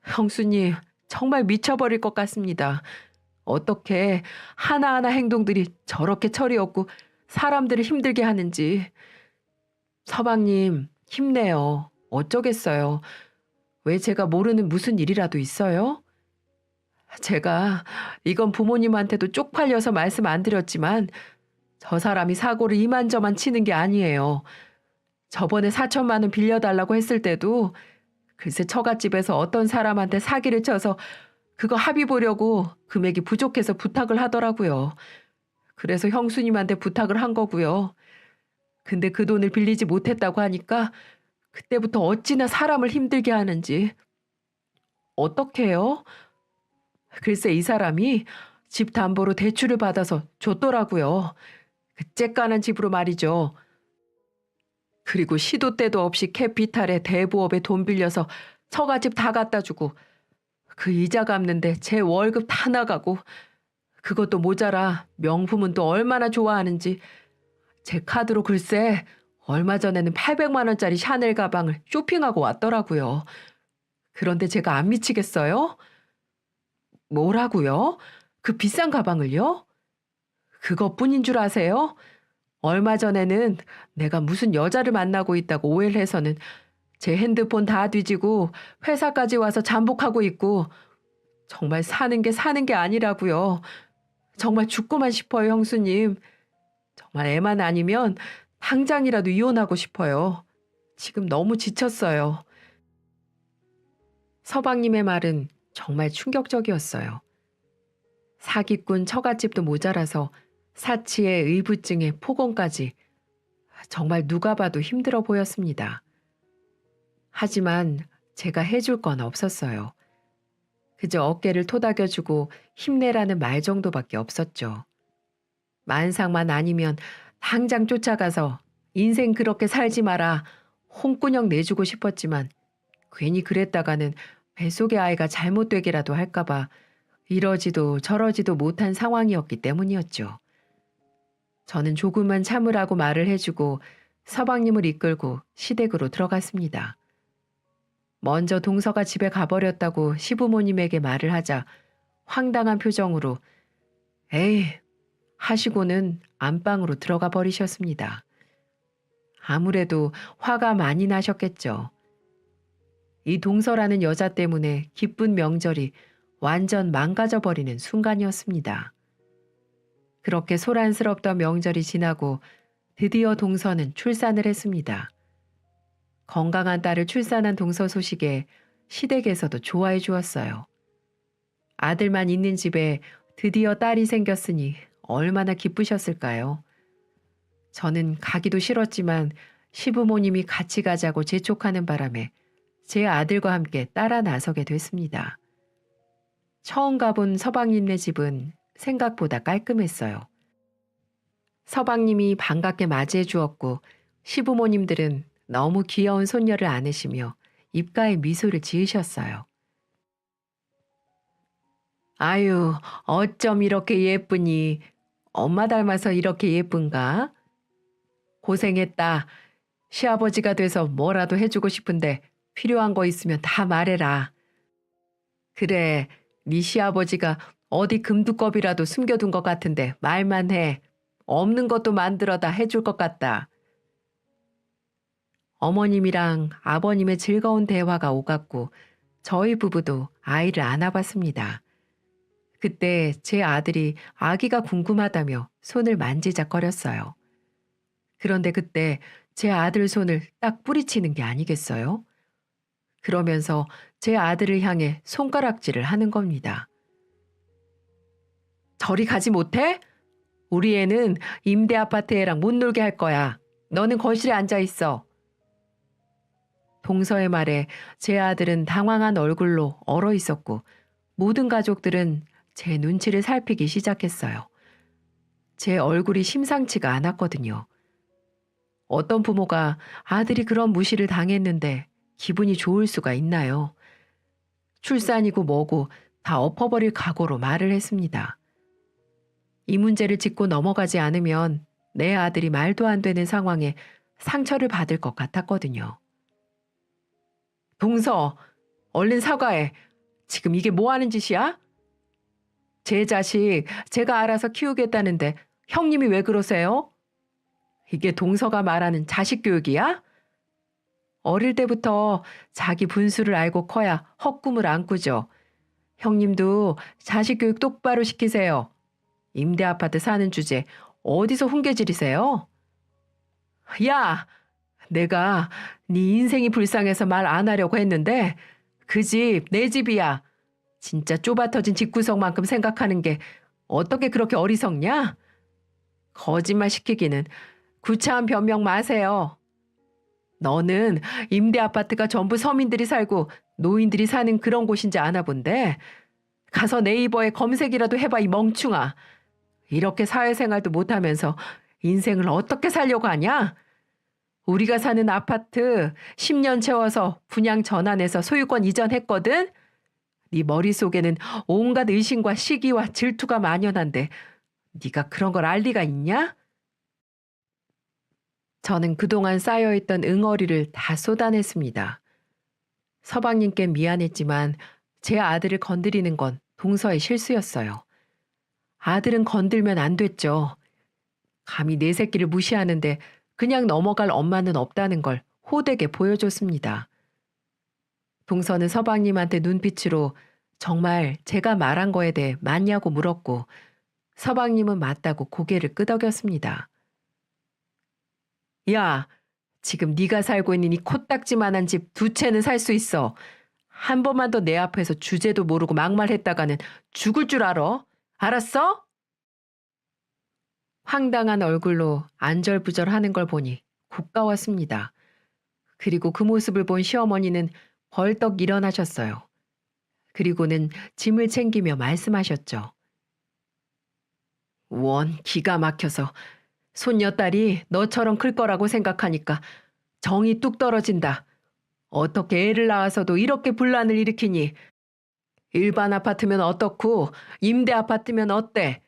형수님, 정말 미쳐버릴 것 같습니다. 어떻게 하나하나 행동들이 저렇게 철이 없고 사람들을 힘들게 하는지. 서방님, 힘내요. 어쩌겠어요. 왜 제가 모르는 무슨 일이라도 있어요? 제가 이건 부모님한테도 쪽팔려서 말씀 안 드렸지만 저 사람이 사고를 이만저만 치는 게 아니에요. 저번에 4천만 원 빌려달라고 했을 때도 글쎄 처갓집에서 어떤 사람한테 사기를 쳐서 그거 합의 보려고 금액이 부족해서 부탁을 하더라고요. 그래서 형수님한테 부탁을 한 거고요. 근데 그 돈을 빌리지 못했다고 하니까 그때부터 어찌나 사람을 힘들게 하는지. 어떻게 해요? 글쎄 이 사람이 집 담보로 대출을 받아서 줬더라고요. 그 째까는 집으로 말이죠. 그리고 시도 때도 없이 캐피탈에 대부업에 돈 빌려서 처갓집 다 갖다 주고 그 이자 갚는데 제 월급 다 나가고 그것도 모자라 명품은 또 얼마나 좋아하는지 제 카드로 글쎄 얼마 전에는 800만 원짜리 샤넬 가방을 쇼핑하고 왔더라고요. 그런데 제가 안 미치겠어요? 뭐라고요? 그 비싼 가방을요? 그것뿐인 줄 아세요? 얼마 전에는 내가 무슨 여자를 만나고 있다고 오해를 해서는 제 핸드폰 다 뒤지고 회사까지 와서 잠복하고 있고 정말 사는 게 아니라고요. 정말 죽고만 싶어요, 형수님. 정말 애만 아니면 당장이라도 이혼하고 싶어요. 지금 너무 지쳤어요. 서방님의 말은 정말 충격적이었어요. 사기꾼 처갓집도 모자라서 사치에 의부증에 폭언까지 정말 누가 봐도 힘들어 보였습니다. 하지만 제가 해줄 건 없었어요. 그저 어깨를 토닥여주고 힘내라는 말 정도밖에 없었죠. 만삭만 아니면 당장 쫓아가서 인생 그렇게 살지 마라 홍군형 내주고 싶었지만 괜히 그랬다가는 뱃속의 아이가 잘못되기라도 할까봐 이러지도 저러지도 못한 상황이었기 때문이었죠. 저는 조금만 참으라고 말을 해주고 서방님을 이끌고 시댁으로 들어갔습니다. 먼저 동서가 집에 가버렸다고 시부모님에게 말을 하자 황당한 표정으로 에이 하시고는 안방으로 들어가 버리셨습니다. 아무래도 화가 많이 나셨겠죠. 이 동서라는 여자 때문에 기쁜 명절이 완전 망가져 버리는 순간이었습니다. 그렇게 소란스럽던 명절이 지나고 드디어 동서는 출산을 했습니다. 건강한 딸을 출산한 동서 소식에 시댁에서도 좋아해 주었어요. 아들만 있는 집에 드디어 딸이 생겼으니 얼마나 기쁘셨을까요? 저는 가기도 싫었지만 시부모님이 같이 가자고 재촉하는 바람에 제 아들과 함께 따라 나서게 됐습니다. 처음 가본 서방님네 집은 생각보다 깔끔했어요. 서방님이 반갑게 맞이해 주었고 시부모님들은 너무 귀여운 손녀를 안으시며 입가에 미소를 지으셨어요. 아유, 어쩜 이렇게 예쁘니? 엄마 닮아서 이렇게 예쁜가? 고생했다. 시아버지가 돼서 뭐라도 해주고 싶은데 필요한 거 있으면 다 말해라. 그래, 네 시아버지가 어디 금두껍이라도 숨겨둔 것 같은데 말만 해. 없는 것도 만들어다 해줄 것 같다. 어머님이랑 아버님의 즐거운 대화가 오갔고 저희 부부도 아이를 안아봤습니다. 그때 제 아들이 아기가 궁금하다며 손을 만지작거렸어요. 그런데 그때 제 아들 손을 딱 뿌리치는 게 아니겠어요? 그러면서 제 아들을 향해 손가락질을 하는 겁니다. 저리 가지 못해? 우리 애는 임대 아파트 애랑 못 놀게 할 거야. 너는 거실에 앉아 있어. 동서의 말에 제 아들은 당황한 얼굴로 얼어 있었고 모든 가족들은 제 눈치를 살피기 시작했어요. 제 얼굴이 심상치가 않았거든요. 어떤 부모가 아들이 그런 무시를 당했는데 기분이 좋을 수가 있나요? 출산이고 뭐고 다 엎어버릴 각오로 말을 했습니다. 이 문제를 짚고 넘어가지 않으면 내 아들이 말도 안 되는 상황에 상처를 받을 것 같았거든요. 동서, 얼른 사과해. 지금 이게 뭐 하는 짓이야? 제 자식 제가 알아서 키우겠다는데 형님이 왜 그러세요? 이게 동서가 말하는 자식 교육이야? 어릴 때부터 자기 분수를 알고 커야 헛꿈을 안 꾸죠. 형님도 자식 교육 똑바로 시키세요. 임대 아파트 사는 주제 어디서 훈계질이세요? 야, 내가 네 인생이 불쌍해서 말 안 하려고 했는데 그 집 내 집이야. 진짜 좁아터진 집구석만큼 생각하는 게 어떻게 그렇게 어리석냐? 거짓말 시키기는 구차한 변명 마세요. 너는 임대 아파트가 전부 서민들이 살고 노인들이 사는 그런 곳인지 아나 본데 가서 네이버에 검색이라도 해봐 이 멍충아. 이렇게 사회생활도 못하면서 인생을 어떻게 살려고 하냐? 우리가 사는 아파트 10년 채워서 분양 전환해서 소유권 이전했거든? 네 머릿속에는 온갖 의심과 시기와 질투가 만연한데 네가 그런 걸 알 리가 있냐? 저는 그동안 쌓여있던 응어리를 다 쏟아냈습니다. 서방님께 미안했지만 제 아들을 건드리는 건 동서의 실수였어요. 아들은 건들면 안 됐죠. 감히 내 새끼를 무시하는데 그냥 넘어갈 엄마는 없다는 걸 호되게 보여줬습니다. 동서는 서방님한테 눈빛으로 정말 제가 말한 거에 대해 맞냐고 물었고 서방님은 맞다고 고개를 끄덕였습니다. 야, 지금 네가 살고 있는 이 코딱지만한 집 두 채는 살 수 있어. 한 번만 더 내 앞에서 주제도 모르고 막말했다가는 죽을 줄 알아. 알았어? 황당한 얼굴로 안절부절하는 걸 보니 고가웠습니다. 그리고 그 모습을 본 시어머니는 벌떡 일어나셨어요. 그리고는 짐을 챙기며 말씀하셨죠. 원 기가 막혀서 손녀딸이 너처럼 클 거라고 생각하니까 정이 뚝 떨어진다. 어떻게 애를 낳아서도 이렇게 분란을 일으키니? 일반 아파트면 어떻고 임대 아파트면 어때?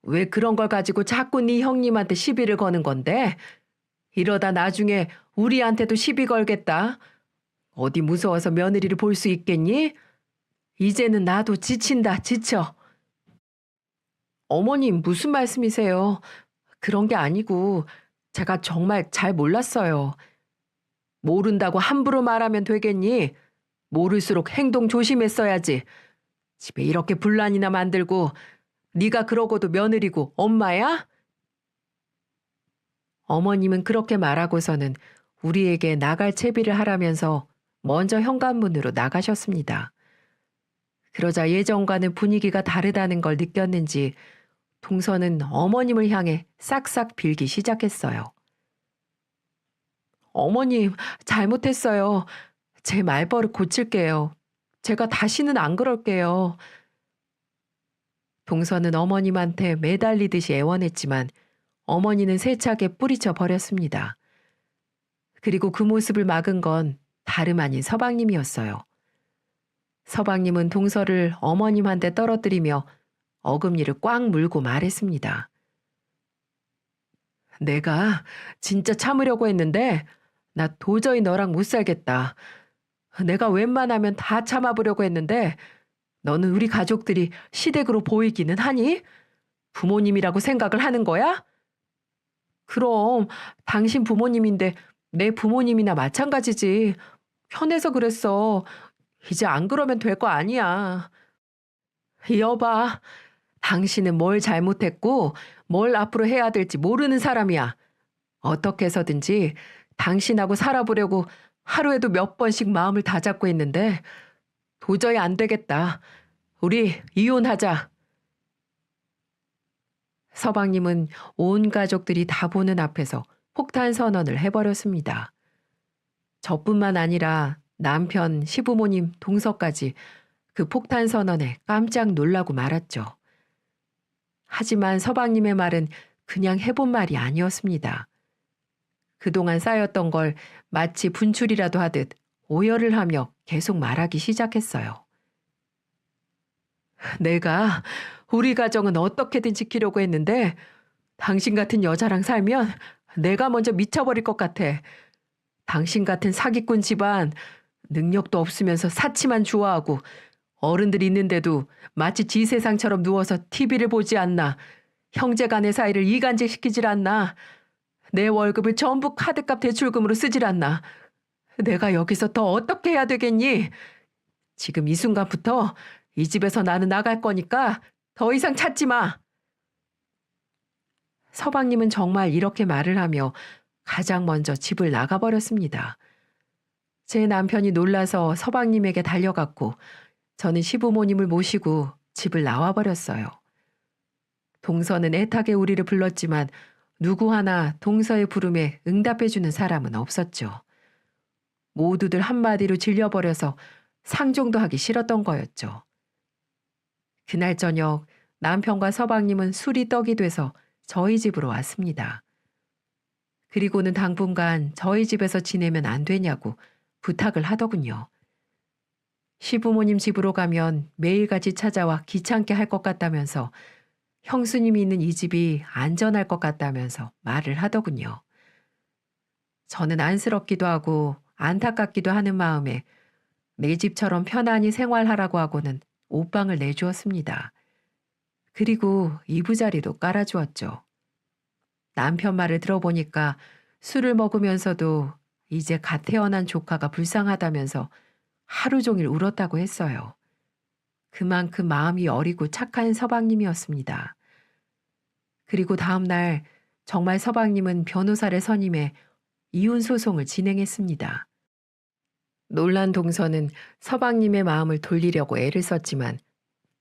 왜 그런 걸 가지고 자꾸 네 형님한테 시비를 거는 건데? 이러다 나중에 우리한테도 시비 걸겠다. 어디 무서워서 며느리를 볼 수 있겠니? 이제는 나도 지친다, 지쳐. 어머님, 무슨 말씀이세요? 그런 게 아니고 제가 정말 잘 몰랐어요. 모른다고 함부로 말하면 되겠니? 모를수록 행동 조심했어야지. 집에 이렇게 분란이나 만들고 네가 그러고도 며느리고 엄마야? 어머님은 그렇게 말하고서는 우리에게 나갈 채비를 하라면서 먼저 현관문으로 나가셨습니다. 그러자 예전과는 분위기가 다르다는 걸 느꼈는지 동서는 어머님을 향해 싹싹 빌기 시작했어요. 어머님, 잘못했어요. 제 말버릇 고칠게요. 제가 다시는 안 그럴게요. 동서는 어머님한테 매달리듯이 애원했지만 어머니는 세차게 뿌리쳐 버렸습니다. 그리고 그 모습을 막은 건 다름 아닌 서방님이었어요. 서방님은 동서를 어머님한테 떨어뜨리며 어금니를 꽉 물고 말했습니다. 내가 진짜 참으려고 했는데 나 도저히 너랑 못 살겠다. 내가 웬만하면 다 참아보려고 했는데 너는 우리 가족들이 시댁으로 보이기는 하니? 부모님이라고 생각을 하는 거야? 그럼 당신 부모님인데 내 부모님이나 마찬가지지. 편해서 그랬어. 이제 안 그러면 될 거 아니야. 여봐, 당신은 뭘 잘못했고 뭘 앞으로 해야 될지 모르는 사람이야. 어떻게 해서든지 당신하고 살아보려고 하루에도 몇 번씩 마음을 다잡고 있는데 도저히 안 되겠다. 우리 이혼하자. 서방님은 온 가족들이 다 보는 앞에서 폭탄 선언을 해버렸습니다. 저뿐만 아니라 남편, 시부모님, 동서까지 그 폭탄 선언에 깜짝 놀라고 말았죠. 하지만 서방님의 말은 그냥 해본 말이 아니었습니다. 그동안 쌓였던 걸 마치 분출이라도 하듯 오열을 하며 계속 말하기 시작했어요. 내가 우리 가정은 어떻게든 지키려고 했는데 당신 같은 여자랑 살면 내가 먼저 미쳐버릴 것 같아. 당신 같은 사기꾼 집안, 능력도 없으면서 사치만 좋아하고 어른들이 있는데도 마치 지 세상처럼 누워서 TV를 보지 않나. 형제 간의 사이를 이간질시키질 않나. 내 월급을 전부 카드값 대출금으로 쓰질 않나. 내가 여기서 더 어떻게 해야 되겠니? 지금 이 순간부터 이 집에서 나는 나갈 거니까 더 이상 찾지 마. 서방님은 정말 이렇게 말을 하며 가장 먼저 집을 나가버렸습니다. 제 남편이 놀라서 서방님에게 달려갔고 저는 시부모님을 모시고 집을 나와버렸어요. 동서는 애타게 우리를 불렀지만 누구 하나 동서의 부름에 응답해주는 사람은 없었죠. 모두들 한마디로 질려버려서 상종도 하기 싫었던 거였죠. 그날 저녁 남편과 서방님은 술이 떡이 돼서 저희 집으로 왔습니다. 그리고는 당분간 저희 집에서 지내면 안 되냐고 부탁을 하더군요. 시부모님 집으로 가면 매일같이 찾아와 귀찮게 할 것 같다면서 형수님이 있는 이 집이 안전할 것 같다면서 말을 하더군요. 저는 안쓰럽기도 하고 안타깝기도 하는 마음에 내 집처럼 편안히 생활하라고 하고는 옷방을 내주었습니다. 그리고 이부자리도 깔아주었죠. 남편 말을 들어보니까 술을 먹으면서도 이제 갓 태어난 조카가 불쌍하다면서 하루 종일 울었다고 했어요. 그만큼 마음이 어리고 착한 서방님이었습니다. 그리고 다음 날 정말 서방님은 변호사를 선임해 이혼 소송을 진행했습니다. 놀란 동서는 서방님의 마음을 돌리려고 애를 썼지만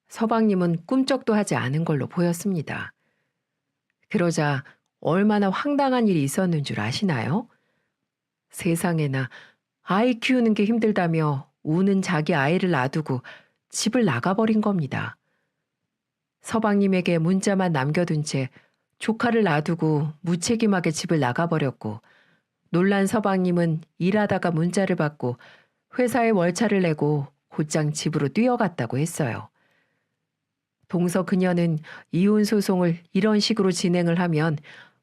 서방님은 꿈쩍도 하지 않은 걸로 보였습니다. 그러자 얼마나 황당한 일이 있었는 줄 아시나요? 세상에나 아이 키우는 게 힘들다며 우는 자기 아이를 놔두고 집을 나가버린 겁니다. 서방님에게 문자만 남겨둔 채 조카를 놔두고 무책임하게 집을 나가버렸고 놀란 서방님은 일하다가 문자를 받고 회사에 월차를 내고 곧장 집으로 뛰어갔다고 했어요. 동서 그녀는 이혼 소송을 이런 식으로 진행을 하면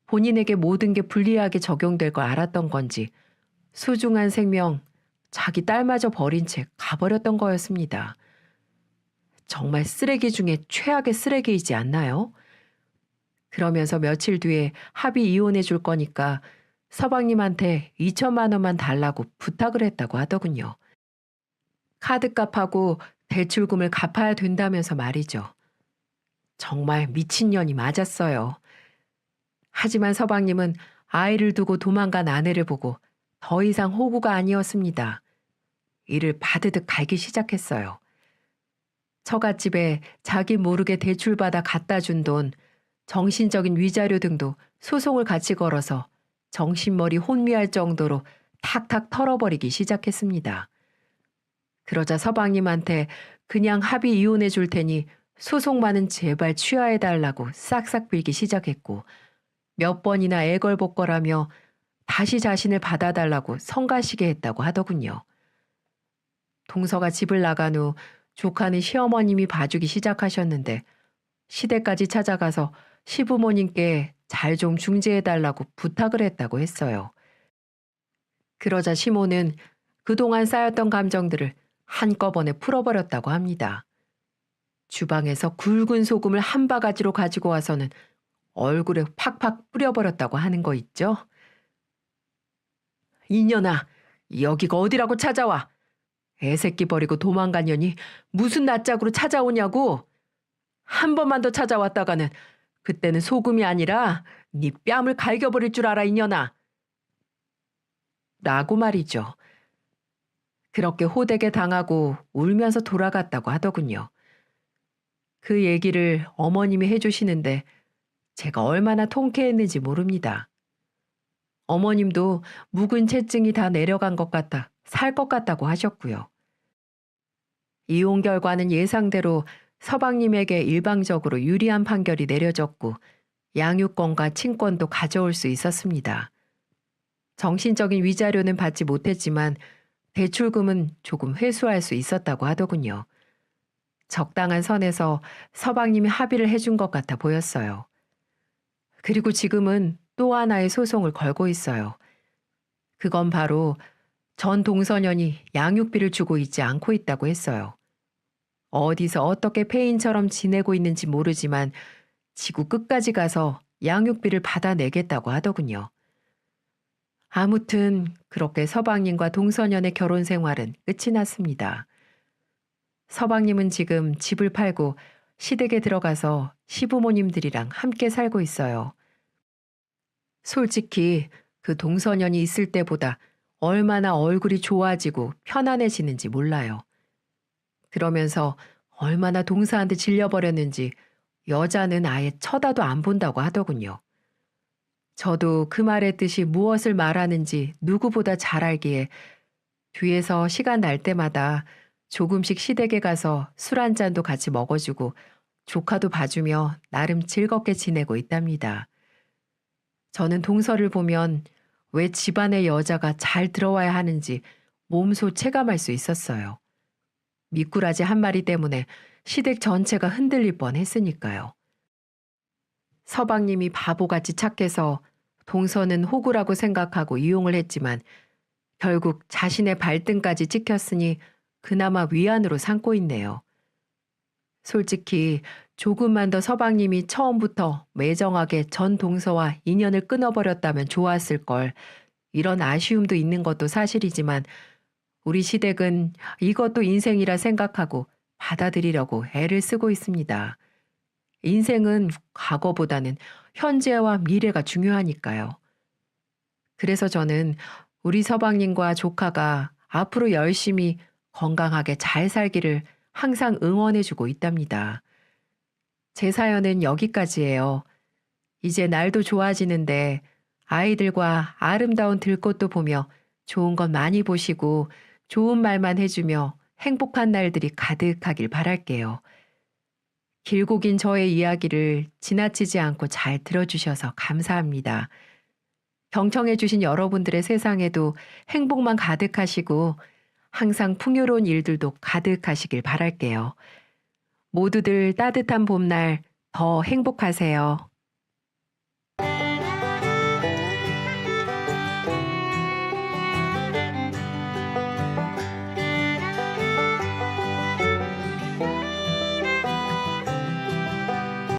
본인에게 모든 게 불리하게 적용될 걸 알았던 건지 소중한 생명, 자기 딸마저 버린 채 가버렸던 거였습니다. 정말 쓰레기 중에 최악의 쓰레기이지 않나요? 그러면서 며칠 뒤에 합의 이혼해 줄 거니까 서방님한테 2천만 원만 달라고 부탁을 했다고 하더군요. 카드값하고 대출금을 갚아야 된다면서 말이죠. 정말 미친년이 맞았어요. 하지만 서방님은 아이를 두고 도망간 아내를 보고 더 이상 호구가 아니었습니다. 이를 바드득 갈기 시작했어요. 처갓집에 자기 모르게 대출받아 갖다 준 돈, 정신적인 위자료 등도 소송을 같이 걸어서 정신머리 혼미할 정도로 탁탁 털어버리기 시작했습니다. 그러자 서방님한테 그냥 합의 이혼해 줄 테니 소송만은 제발 취하해달라고 싹싹 빌기 시작했고 몇 번이나 애걸복걸하며 다시 자신을 받아달라고 성가시게 했다고 하더군요. 동서가 집을 나간 후 조카는 시어머님이 봐주기 시작하셨는데 시댁까지 찾아가서 시부모님께 잘 좀 중재해달라고 부탁을 했다고 했어요. 그러자 시모는 그동안 쌓였던 감정들을 한꺼번에 풀어버렸다고 합니다. 주방에서 굵은 소금을 한 바가지로 가지고 와서는 얼굴에 팍팍 뿌려버렸다고 하는 거 있죠? 이년아, 여기가 어디라고 찾아와? 애새끼 버리고 도망간 년이 무슨 낯짝으로 찾아오냐고? 한 번만 더 찾아왔다가는 그때는 소금이 아니라 네 뺨을 갈겨버릴 줄 알아, 이년아. 라고 말이죠. 그렇게 호되게 당하고 울면서 돌아갔다고 하더군요. 그 얘기를 어머님이 해주시는데 제가 얼마나 통쾌했는지 모릅니다. 어머님도 묵은 채증이 다 내려간 것 같아 살 것 같다고 하셨고요. 이혼 결과는 예상대로 서방님에게 일방적으로 유리한 판결이 내려졌고 양육권과 친권도 가져올 수 있었습니다. 정신적인 위자료는 받지 못했지만 대출금은 조금 회수할 수 있었다고 하더군요. 적당한 선에서 서방님이 합의를 해준 것 같아 보였어요. 그리고 지금은 또 하나의 소송을 걸고 있어요. 그건 바로 전 동서년이 양육비를 주고 있지 않고 있다고 했어요. 어디서 어떻게 폐인처럼 지내고 있는지 모르지만 지구 끝까지 가서 양육비를 받아내겠다고 하더군요. 아무튼 그렇게 서방님과 동서년의 결혼 생활은 끝이 났습니다. 서방님은 지금 집을 팔고 시댁에 들어가서 시부모님들이랑 함께 살고 있어요. 솔직히 그 동서년이 있을 때보다 얼마나 얼굴이 좋아지고 편안해지는지 몰라요. 그러면서 얼마나 동서한테 질려버렸는지 여자는 아예 쳐다도 안 본다고 하더군요. 저도 그 말의 뜻이 무엇을 말하는지 누구보다 잘 알기에 뒤에서 시간 날 때마다 조금씩 시댁에 가서 술 한 잔도 같이 먹어주고 조카도 봐주며 나름 즐겁게 지내고 있답니다. 저는 동서를 보면 왜 집안의 여자가 잘 들어와야 하는지 몸소 체감할 수 있었어요. 미꾸라지 한 마리 때문에 시댁 전체가 흔들릴 뻔했으니까요. 서방님이 바보같이 착해서 동서는 호구라고 생각하고 이용을 했지만 결국 자신의 발등까지 찍혔으니 그나마 위안으로 삼고 있네요. 솔직히 조금만 더 서방님이 처음부터 매정하게 전 동서와 인연을 끊어버렸다면 좋았을 걸, 이런 아쉬움도 있는 것도 사실이지만 우리 시댁은 이것도 인생이라 생각하고 받아들이려고 애를 쓰고 있습니다. 인생은 과거보다는 현재와 미래가 중요하니까요. 그래서 저는 우리 서방님과 조카가 앞으로 열심히 건강하게 잘 살기를 항상 응원해주고 있답니다. 제 사연은 여기까지예요. 이제 날도 좋아지는데 아이들과 아름다운 들꽃도 보며 좋은 것 많이 보시고 좋은 말만 해주며 행복한 날들이 가득하길 바랄게요. 길고 긴 저의 이야기를 지나치지 않고 잘 들어주셔서 감사합니다. 경청해주신 여러분들의 세상에도 행복만 가득하시고 항상 풍요로운 일들도 가득하시길 바랄게요. 모두들 따뜻한 봄날 더 행복하세요.